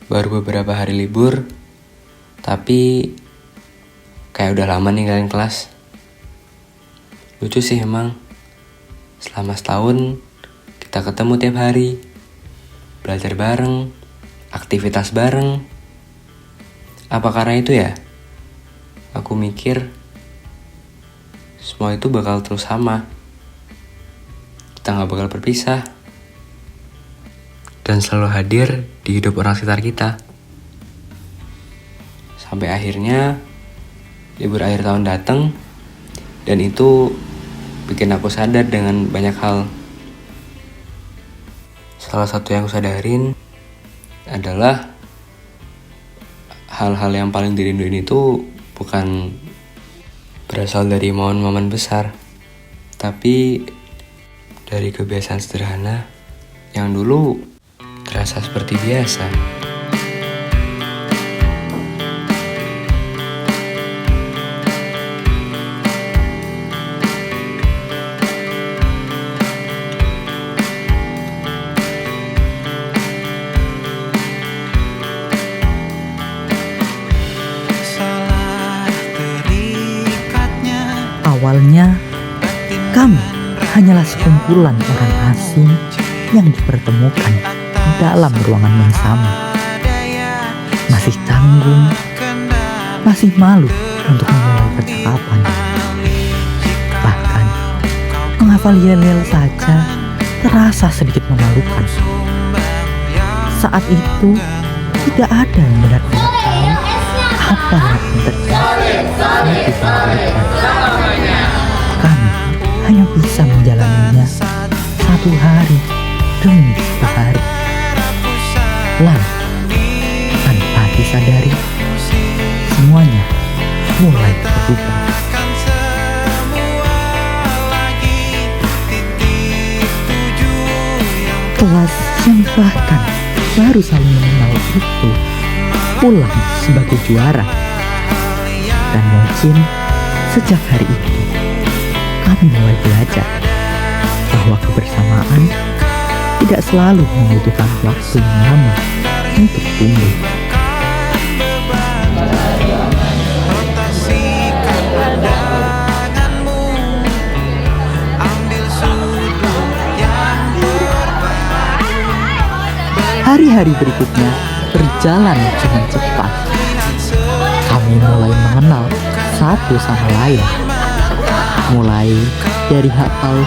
Baru beberapa hari libur, tapi kayak udah lama ninggalin kelas. Lucu sih emang, selama setahun kita ketemu tiap hari, belajar bareng, aktivitas bareng. Apa karena itu ya? Aku mikir semua itu bakal terus sama. Kita gak bakal berpisah dan selalu hadir di hidup orang sekitar kita. Sampai akhirnya libur akhir tahun datang, dan itu bikin aku sadar dengan banyak hal. Salah satu yang aku sadarin adalah hal-hal yang paling dirinduin itu bukan berasal dari momen-momen besar, tapi dari kebiasaan sederhana yang dulu terasa seperti biasa. Awalnya, kami hanyalah sekumpulan orang asing yang dipertemukan dalam ruangan yang sama. Masih canggung, masih malu untuk memulai percakapan. Bahkan, menghafal yel-yel saja terasa sedikit memalukan. Saat itu, tidak ada yang benar-benar tahu apa yang akan terjadi di depan. Kami hanya bisa menjalaninya satu hari demi satu hari. Lalu, tanpa disadari, semuanya mulai berubah. Kelas yang bahkan baru saling mengenal itu pulang sebagai juara. Dan mungkin sejak hari itu kami mulai belajar bahwa kebersamaan tidak selalu membutuhkan waktu yang lama untuk tumbuh. Hari-hari berikutnya berjalan dengan cepat. Kami mulai mengenal satu sama lain. Mulai dari hal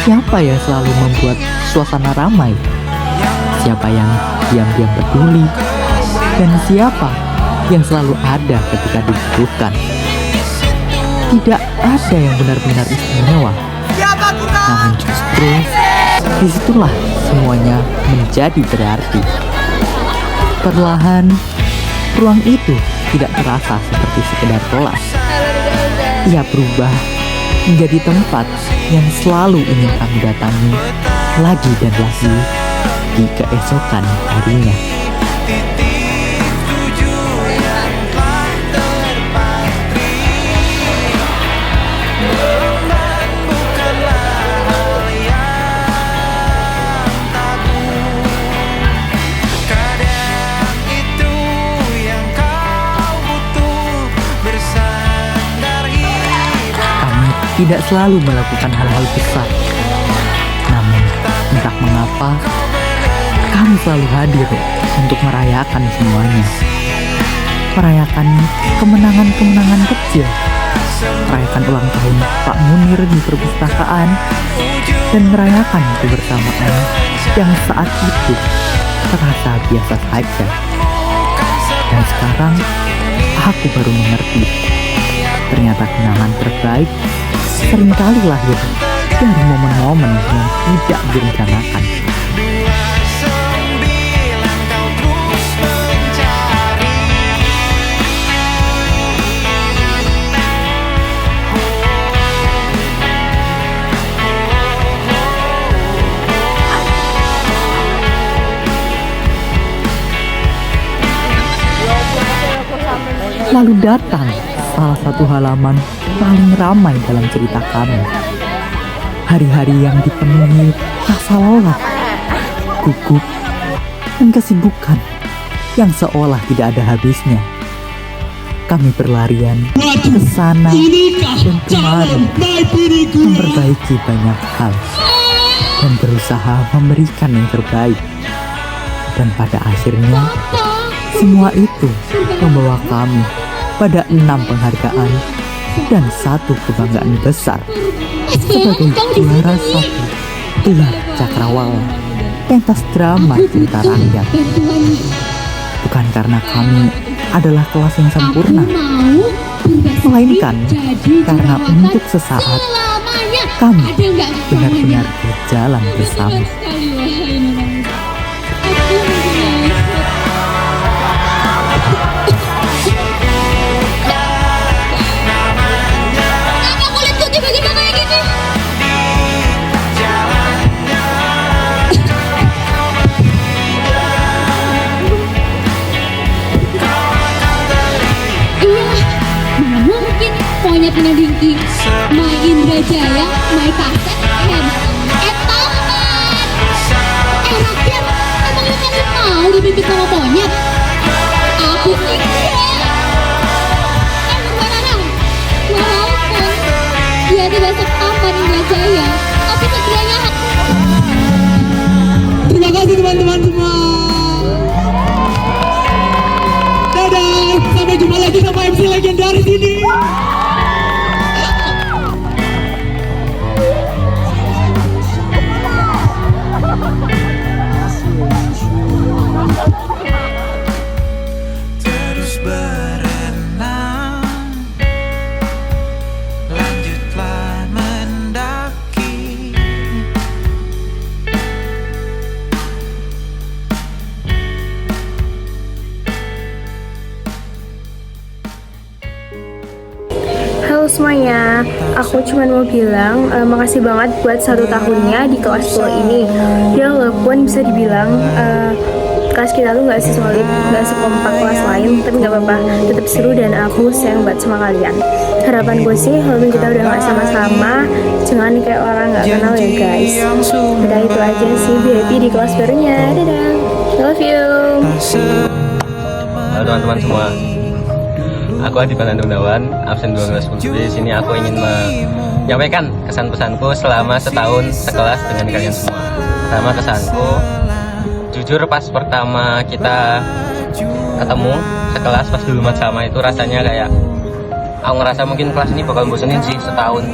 siapa yang selalu membuat suasana ramai, siapa yang diam-diam peduli, dan siapa yang selalu ada ketika dibutuhkan. Tidak ada yang benar-benar istimewa, namun justru disitulah semuanya menjadi berarti. Perlahan, ruang itu tidak terasa seperti sekedar kelas. Ia berubah menjadi tempat yang selalu ingin kami datangi lagi dan lagi di keesokan harinya. Tidak selalu melakukan hal-hal besar, namun entah mengapa kami selalu hadir untuk merayakan semuanya. Merayakan kemenangan-kemenangan kecil, merayakan ulang tahun Pak Munir di perpustakaan, dan merayakan kebersamaan yang saat itu terasa biasa saja. Dan sekarang aku baru mengerti, ternyata kenangan terbaik seringkali lahir dari momen-momen yang tidak direncanakan. Lalu datang salah satu halaman paling ramai dalam cerita kami. Hari-hari yang dipenuhi rasa lelah, gugup, dan kesibukan yang seolah tidak ada habisnya. Kami berlarian ke sana dan kemari, memperbaiki banyak hal dan berusaha memberikan yang terbaik. Dan pada akhirnya, semua itu membawa kami pada 6 penghargaan dan 1 kebanggaan besar sebagai juara 1 gelar Cakrawala pentas drama cerita rakyat. Bukan karena kami adalah kelas yang sempurna, melainkan karena untuk sesaat kami benar-benar berjalan bersama. Monyet menadingki My Indra Jaya, My Kaset, rakyat, emangnya kalian mau dipimpin sama monyet? Aku enggak. Sembarangan. Walaupun dia tidak setampan Indra Jaya, tapi setidaknya terima kasih teman-teman semua. Dadah, sampai jumpa lagi sama MC legendaris ini. Halo semuanya, aku cuma mau bilang makasih banget buat 1 tahunnya di kelas 10 ini. Ya walaupun bisa dibilang kelas kita tuh gak sesolid, gak sekompak kelas lain, tapi gak apa-apa, tetap seru dan aku sayang banget sama kalian. Harapan gue sih, walaupun kita udah gak sama-sama, jangan kayak orang gak kenal ya guys. Udah itu aja sih, be happy di kelas barunya. Dadah, love you. Halo teman-teman semua. Aku Adi Panandu Gunawan, absen 12 di sini aku ingin menyampaikan kesan pesanku selama setahun sekelas dengan kalian semua. Pertama kesanku, jujur pas pertama kita ketemu sekelas pas dulu sama itu rasanya kayak aku ngerasa mungkin kelas ini bakal bosenin sih setahun.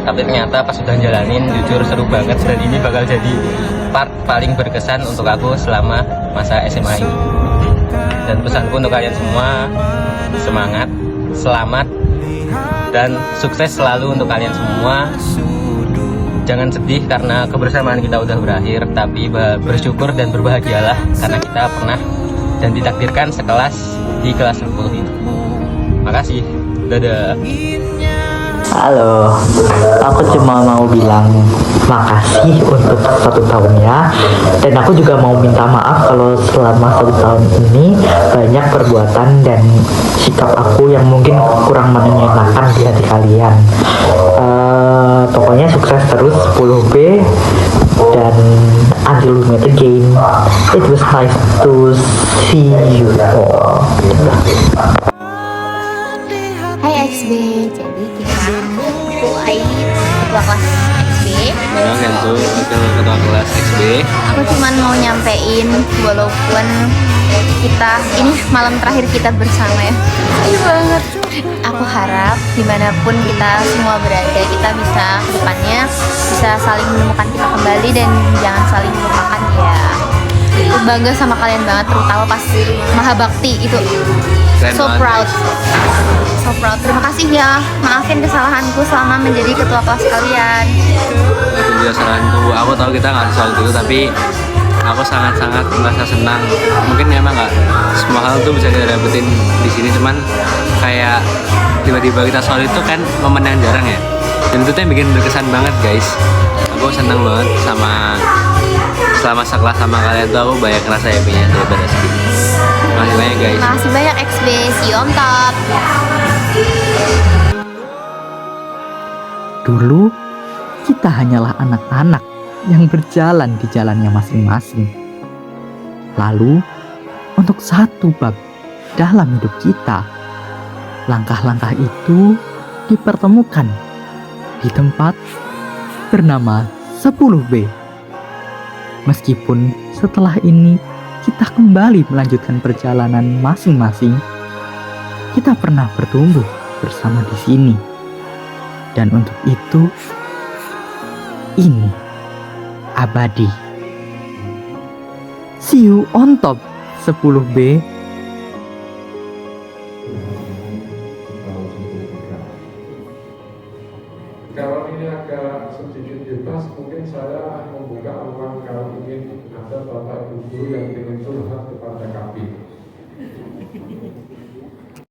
Tapi ternyata pas sudah jalanin jujur seru banget dan ini bakal jadi part paling berkesan untuk aku selama masa SMA ini. Dan pesanku untuk kalian semua, semangat, selamat, dan sukses selalu untuk kalian semua. Jangan sedih karena kebersamaan kita udah berakhir, tapi bersyukur dan berbahagialah karena kita pernah dan ditakdirkan sekelas di kelas 10 ini. Makasih, dadah. Halo, aku cuma mau bilang makasih untuk 1 tahunnya. Dan aku juga mau minta maaf kalau selama 1 tahun ini banyak perbuatan dan sikap aku yang mungkin kurang menyenangkan di hati kalian. Pokoknya sukses terus 10B dan until we meet again. It was nice to see you all. Hai XB, jadi aku Ait, ketua kelas XB. Kenalkan tuh ketua kelas XB. Aku cuman mau nyampein walaupun kita ini malam terakhir kita bersama ya. Iya banget. Aku harap dimanapun kita semua berada, kita bisa kedepannya bisa saling menemukan kita kembali dan jangan saling melupakan ya. Aku bangga sama kalian banget, terutama pas Mahabakti itu. So proud. So proud. Terima kasih ya. Maafin kesalahanku selama menjadi ketua kelas kalian. Itu juga saranku. Aku tahu kita nggak selalu dulu, tapi aku sangat-sangat merasa senang. Mungkin emang nggak semua hal tuh bisa kita dapetin di sini, cuman kayak tiba-tiba kita soal itu kan momen yang jarang ya. Dan itu tuh yang bikin berkesan banget guys. Aku senang banget selama sekelas sama kalian tuh aku banyak ngerasa happy-nya daripada sedih. Makasih banyak guys. Makasih banyak XB. See you on top. Dulu kita hanyalah anak-anak yang berjalan di jalannya masing-masing. Lalu untuk satu bab dalam hidup kita. Langkah-langkah itu dipertemukan di tempat bernama 10B. Meskipun setelah ini kita kembali melanjutkan perjalanan masing-masing, kita pernah bertumbuh bersama di sini. Dan untuk itu, ini abadi. See you on top 10B. Kalau ini agak sedikit bebas, mungkin saya membuka ruang kalau ingin ada bapak ibu guru yang ingin curhat